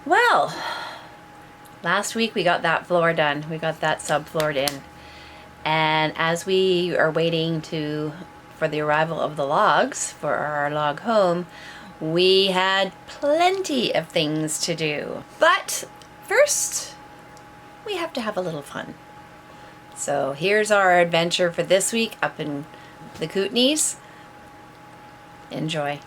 Well, last week we got that floor done. We got that subfloored in. And as we are waiting for the arrival of the logs for our log home, we had plenty of things to do. But first, we have to have a little fun. So here's our adventure for this week up in the Kootenays. Enjoy.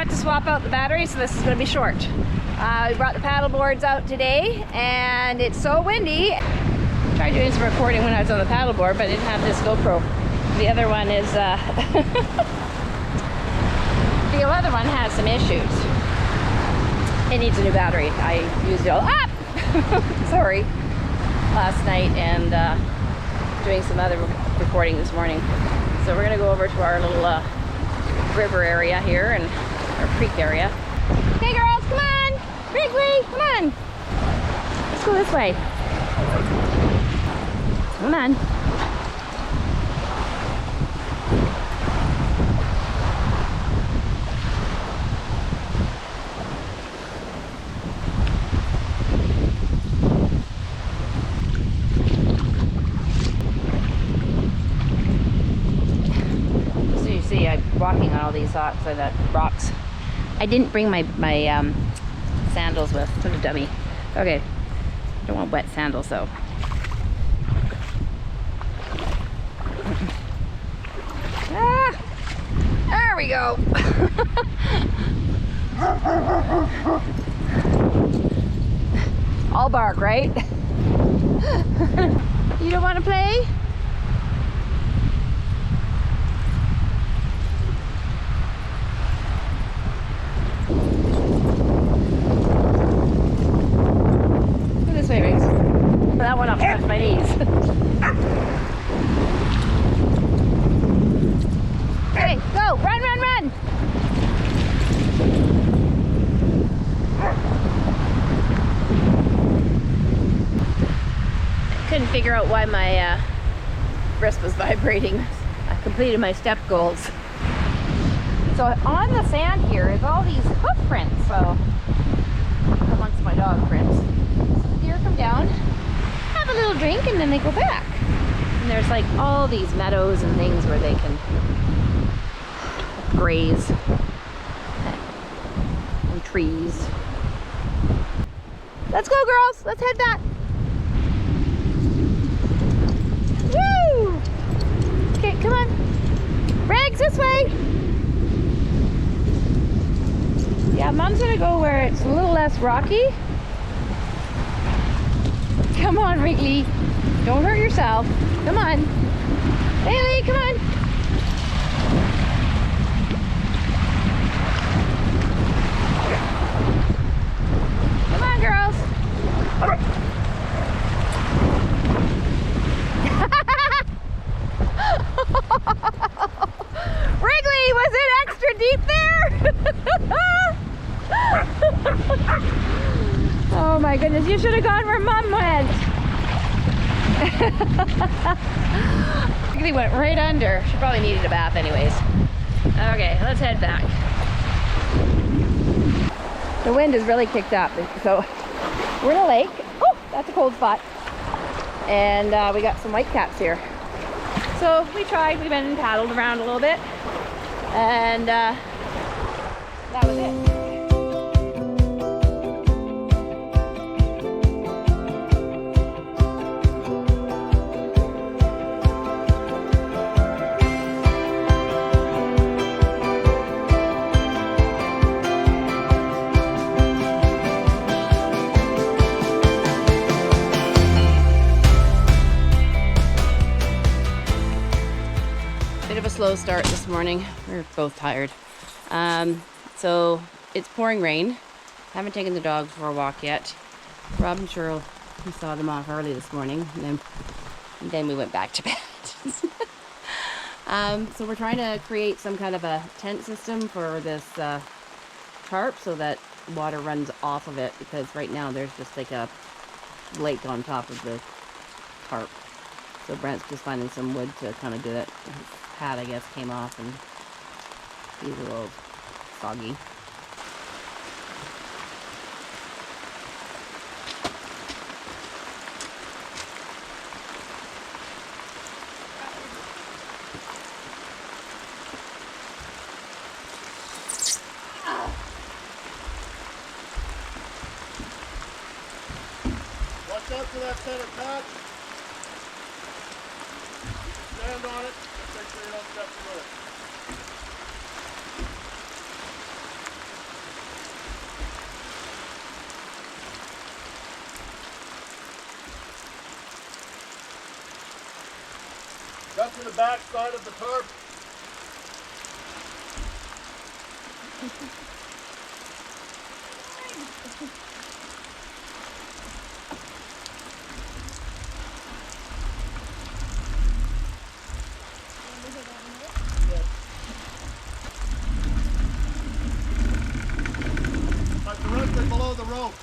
Swap out the battery, so this is going to be short. We brought the paddle boards out today and it's so windy. I tried doing some recording when I was on the paddle board, but I didn't have this GoPro. The other one is the other one has some issues. It needs a new battery. I used it all up sorry, last night and doing some other recording this morning. So we're going to go over to our little river area here and our creek area. Hey girls, come on! Wrigley, come on! Let's go this way. Come on. So you see, I'm walking on all these rocks. I didn't bring my sandals with. What a dummy. Okay, I don't want wet sandals though. Ah, there we go. All bark, right? You don't want to play? That one touched my knees. Okay, go! Run, run, run! I couldn't figure out why my wrist was vibrating. I completed my step goals. So on the sand here is all these hoof prints, so amongst my dog prints. So the deer come down, have a little drink, and then they go back. And there's like all these meadows and things where they can graze, and trees. Let's go, girls. Let's head back. Woo! Okay, come on. Rags, this way. Yeah, Mom's gonna go where it's a little less rocky. Come on, Wrigley. Don't hurt yourself. Come on. Haley, come on. Come on, girls. Wrigley, was it extra deep there? Oh my goodness, you should have gone where Mom went. Wrigley went right under. She probably needed a bath anyways. Okay, let's head back. The wind has really kicked up, so we're in a lake. Oh, that's a cold spot. And we got some whitecaps here. So we tried, we went and paddled around a little bit. And that was it. Bit of a slow start this morning. We're both tired. So it's pouring rain. Haven't taken the dog for a walk yet. Rob and Cheryl We saw them off early this morning, and then we went back to bed. So we're trying to create some kind of a tent system for this tarp so that water runs off of it, because right now there's just like a lake on top of the tarp. So Brent's just finding some wood to kind of do it. His hat, I guess, came off and he's a little soggy. Watch out for that center patch. Stand on it. Make sure you don't step through it. Got to the back side of the tarp. Like directly below the rope.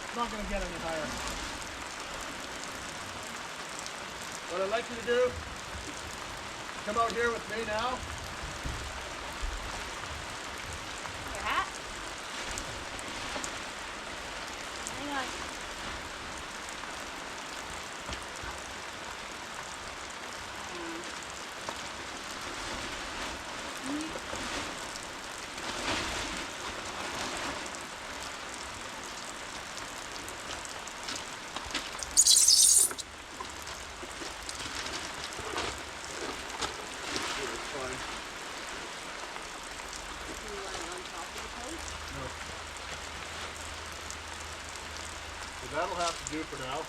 It's not going to get any higher. What I'd like you to do, come out here with me now. Your hat? Hang on. So that'll have to do for now.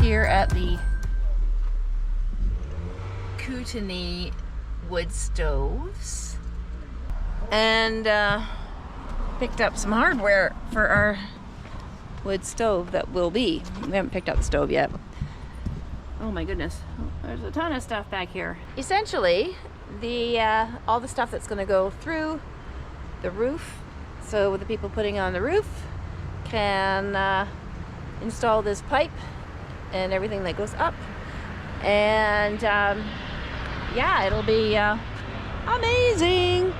Here at the Kootenai wood stoves, and picked up some hardware for our wood stove that will be. We haven't picked up the stove yet. Oh my goodness, there's a ton of stuff back here. Essentially, the all the stuff that's going to go through the roof, so the people putting on the roof can install this pipe and everything that goes up, and yeah, it'll be amazing.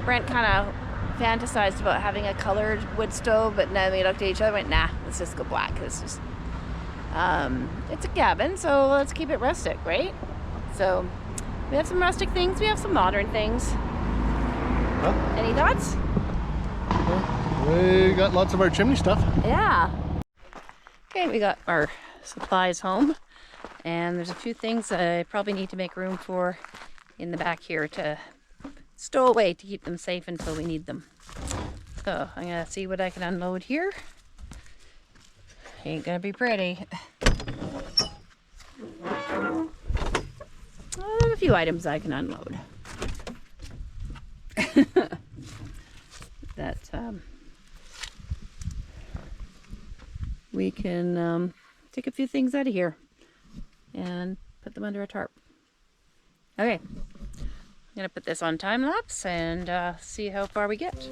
Brent kind of fantasized about having a colored wood stove, but then we looked at each other and went, nah, let's just go black. It's just it's a cabin, so let's keep it rustic, right? So we have some rustic things, we have some modern things. Huh? Any thoughts? Huh? We got lots of our chimney stuff. Yeah. Okay, we got our supplies home, and there's a few things I probably need to make room for in the back here to stow away to keep them safe until we need them. So I'm gonna see what I can unload here. Ain't gonna be pretty. Well, there's a few items I can unload. That we can take a few things out of here and put them under a tarp. Okay, I'm gonna put this on time lapse and see how far we get.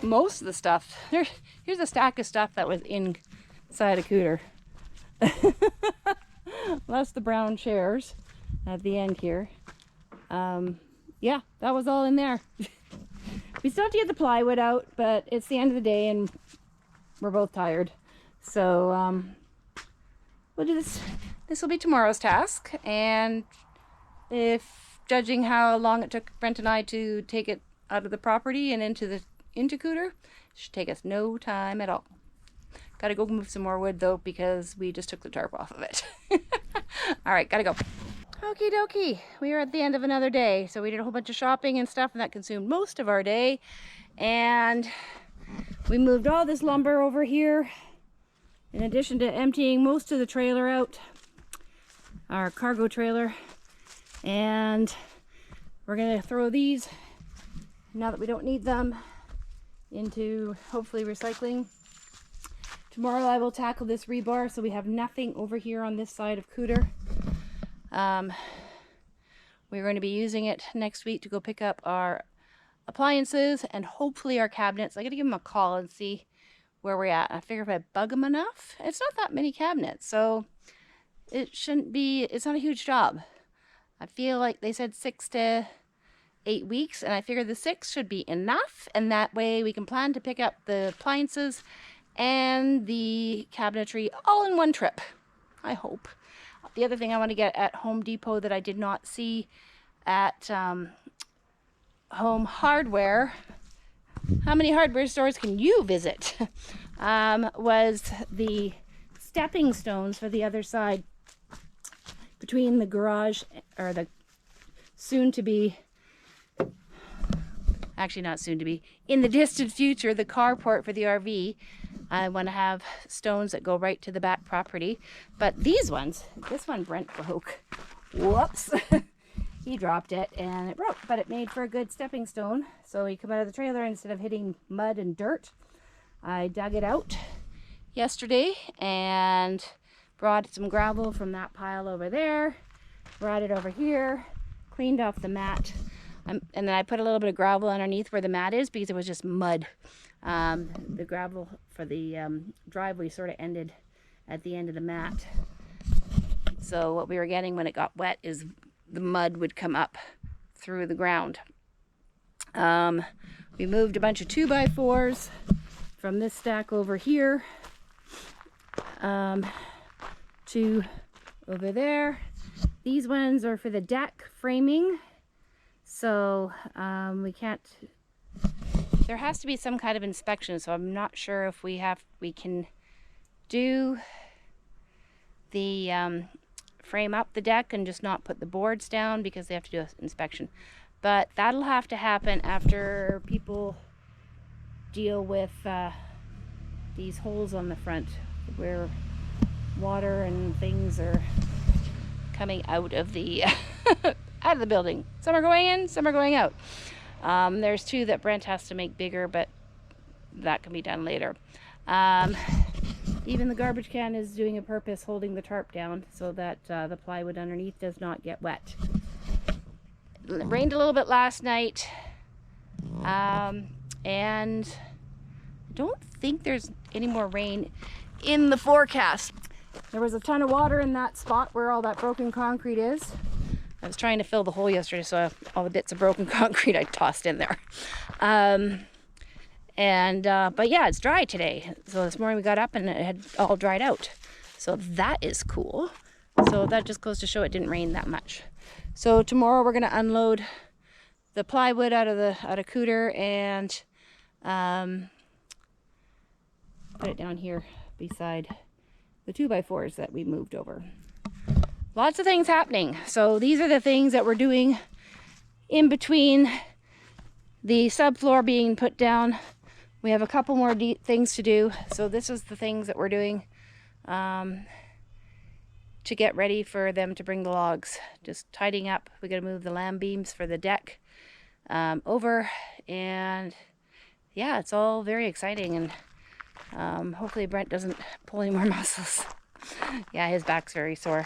Most of the stuff. Here's a stack of stuff that was inside a cooter. That's the brown chairs at the end here. Yeah, that was all in there. We still have to get the plywood out, but it's the end of the day and we're both tired. So we'll do this. This will be tomorrow's task, and if judging how long it took Brent and I to take it out of the property and into the cooter, should take us no time at all. Gotta go move some more wood though, because we just took the tarp off of it. All right, gotta go. Okie dokie, we are at the end of another day. So we did a whole bunch of shopping and stuff, and that consumed most of our day. And we moved all this lumber over here, in addition to emptying most of the trailer out, our cargo trailer. And we're gonna throw these, now that we don't need them, into hopefully recycling. Tomorrow I will tackle this rebar so we have nothing over here on this side of cooter. We're going to be using it next week to go pick up our appliances and hopefully our cabinets. I gotta give them a call and see where we're at. I figure if I bug them enough, it's not that many cabinets, so it shouldn't be, it's not a huge job. I feel like they said 6 to 8 weeks, and I figure the 6 should be enough, and that way we can plan to pick up the appliances and the cabinetry all in one trip, I hope. The other thing I want to get at Home Depot that I did not see at Home Hardware, how many hardware stores can you visit, was the stepping stones for the other side between the garage, or the soon to be, actually not soon to be, in the distant future, the carport for the RV. I want to have stones that go right to the back property. But these ones, this one Brent broke. Whoops. He dropped it and it broke, but it made for a good stepping stone. So you come out of the trailer, instead of hitting mud and dirt, I dug it out yesterday and brought some gravel from that pile over there, brought it over here, cleaned off the mat, and then I put a little bit of gravel underneath where the mat is because it was just mud. The gravel for the driveway sort of ended at the end of the mat. So what we were getting when it got wet is the mud would come up through the ground. We moved a bunch of 2x4s from this stack over here to over there. These ones are for the deck framing, so we can't, there has to be some kind of inspection, so I'm not sure if we can do the frame up the deck and just not put the boards down because they have to do an inspection. But that'll have to happen after people deal with these holes on the front where water and things are coming out of the out of the building. Some are going in, some are going out. There's two that Brent has to make bigger, but that can be done later. Even the garbage can is doing a purpose holding the tarp down so that the plywood underneath does not get wet. It rained a little bit last night, and I don't think there's any more rain in the forecast. There was a ton of water in that spot where all that broken concrete is. I was trying to fill the hole yesterday, so all the bits of broken concrete I tossed in there. But yeah, it's dry today. So this morning we got up and it had all dried out. So that is cool. So that just goes to show it didn't rain that much. So tomorrow we're gonna unload the plywood out of cooter and put it down here beside the 2x4s that we moved over. Lots of things happening. So these are the things that we're doing in between the subfloor being put down. We have a couple more things to do. So this is the things that we're doing to get ready for them to bring the logs. Just tidying up. We got to move the lamb beams for the deck over, and yeah, it's all very exciting, and hopefully Brent doesn't pull any more muscles. Yeah, his back's very sore.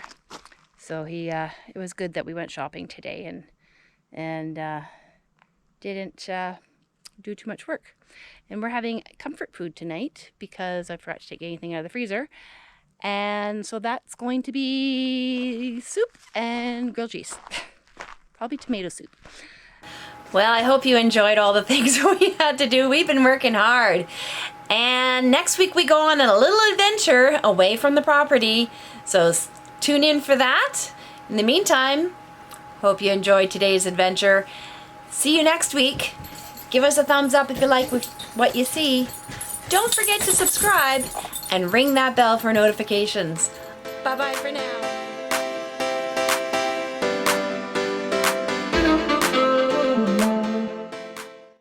So it was good that we went shopping today and didn't do too much work. And we're having comfort food tonight because I forgot to take anything out of the freezer. And so that's going to be soup and grilled cheese. Probably tomato soup. Well, I hope you enjoyed all the things we had to do. We've been working hard. And next week we go on a little adventure away from the property. So tune in for that. In the meantime, hope you enjoyed today's adventure. See you next week. Give us a thumbs up if you like what you see. Don't forget to subscribe and ring that bell for notifications. Bye-bye for now.